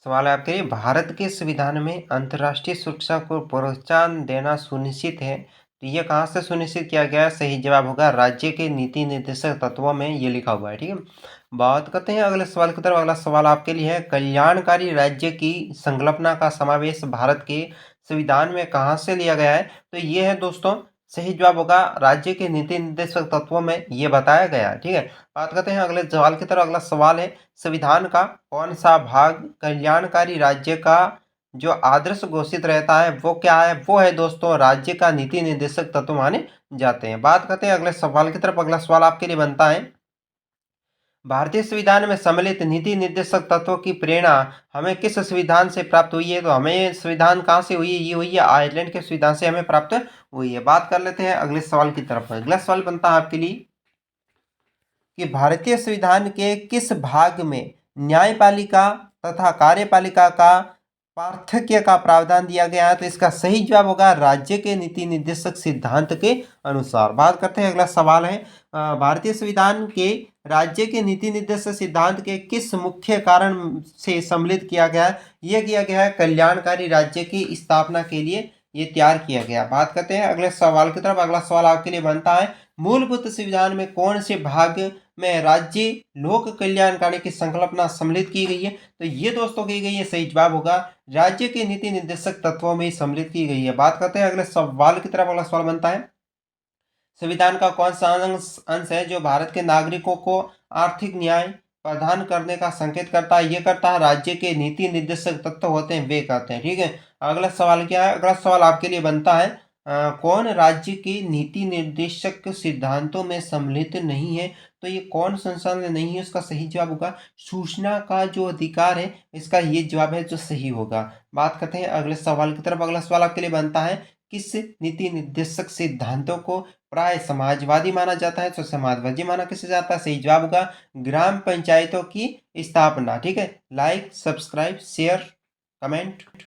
सवाल है आपके लिए, भारत के संविधान में अंतर्राष्ट्रीय सुरक्षा को प्रोत्साहन देना सुनिश्चित है, तो ये कहाँ से सुनिश्चित किया गया है? सही जवाब होगा राज्य के नीति निर्देशक तत्वों में ये लिखा हुआ है। ठीक है, बात करते हैं अगले सवाल की तरफ। अगला सवाल आपके लिए है, कल्याणकारी राज्य की संकल्पना का समावेश भारत के संविधान में कहाँ से लिया गया है? तो ये है दोस्तों, सही जवाब होगा राज्य के नीति निर्देशक तत्वों में ये बताया गया है। ठीक है, बात करते हैं अगले सवाल की तरफ। अगला सवाल है, संविधान का कौन सा भाग कल्याणकारी राज्य का जो आदर्श घोषित रहता है वो क्या है? वो है दोस्तों राज्य का नीति निर्देशक तत्व माने जाते हैं। बात करते हैं अगले सवाल की तरफ। अगला सवाल आपके लिए बनता है, भारतीय संविधान में सम्मिलित नीति निर्देशक तत्वों की प्रेरणा हमें किस संविधान से प्राप्त हुई है? तो हमें संविधान कहाँ से हुई है? ये हुई है आयरलैंड के संविधान से हमें प्राप्त हुई है। बात कर लेते हैं अगले सवाल की तरफ। अगला सवाल बनता है आपके लिए कि भारतीय संविधान के किस भाग में न्यायपालिका तथा कार्यपालिका का पार्थक्य का प्रावधान दिया गया है? तो इसका सही जवाब होगा राज्य के नीति निर्देशक सिद्धांत के अनुसार। बात करते हैं अगला सवाल है, भारतीय संविधान के राज्य के नीति निर्देशक सिद्धांत के किस मुख्य कारण से सम्मिलित किया गया है? यह किया गया है कल्याणकारी राज्य की स्थापना के लिए ये तैयार किया गया। बात करते हैं अगले सवाल की तरफ। अगला सवाल आपके लिए बनता है, मूलभूत संविधान में कौन से भाग में राज्य लोक कल्याणकारी की संकल्पना सम्मिलित की गई है? तो ये दोस्तों की गई है, सही जवाब होगा राज्य के नीति निर्देशक तत्वों में सम्मिलित की गई है। बात करते हैं अगले सवाल की तरफ। अगला सवाल बनता है, संविधान का कौन सा अंश है जो भारत के नागरिकों को आर्थिक न्याय प्रदान करने का संकेत करता है? ये करता है राज्य के नीति निर्देशक तत्व होते हैं वे करते हैं। ठीक है, अगला सवाल क्या है? अगला सवाल आपके लिए बनता है, कौन राज्य के नीति निर्देशक सिद्धांतों में सम्मिलित नहीं है? तो ये कौन संस्थान में नहीं है? इसका सही जवाब होगा सूचना का जो अधिकार है, इसका ये जवाब है जो सही होगा। बात करते हैं अगले सवाल की तरफ। अगला सवाल आपके लिए बनता है, किस नीति निर्देशक सिद्धांतों को प्राय समाजवादी माना जाता है? तो समाजवादी माना किसे जाता है? सही जवाब होगा ग्राम पंचायतों की स्थापना। ठीक है, लाइक, सब्सक्राइब, शेयर, कमेंट।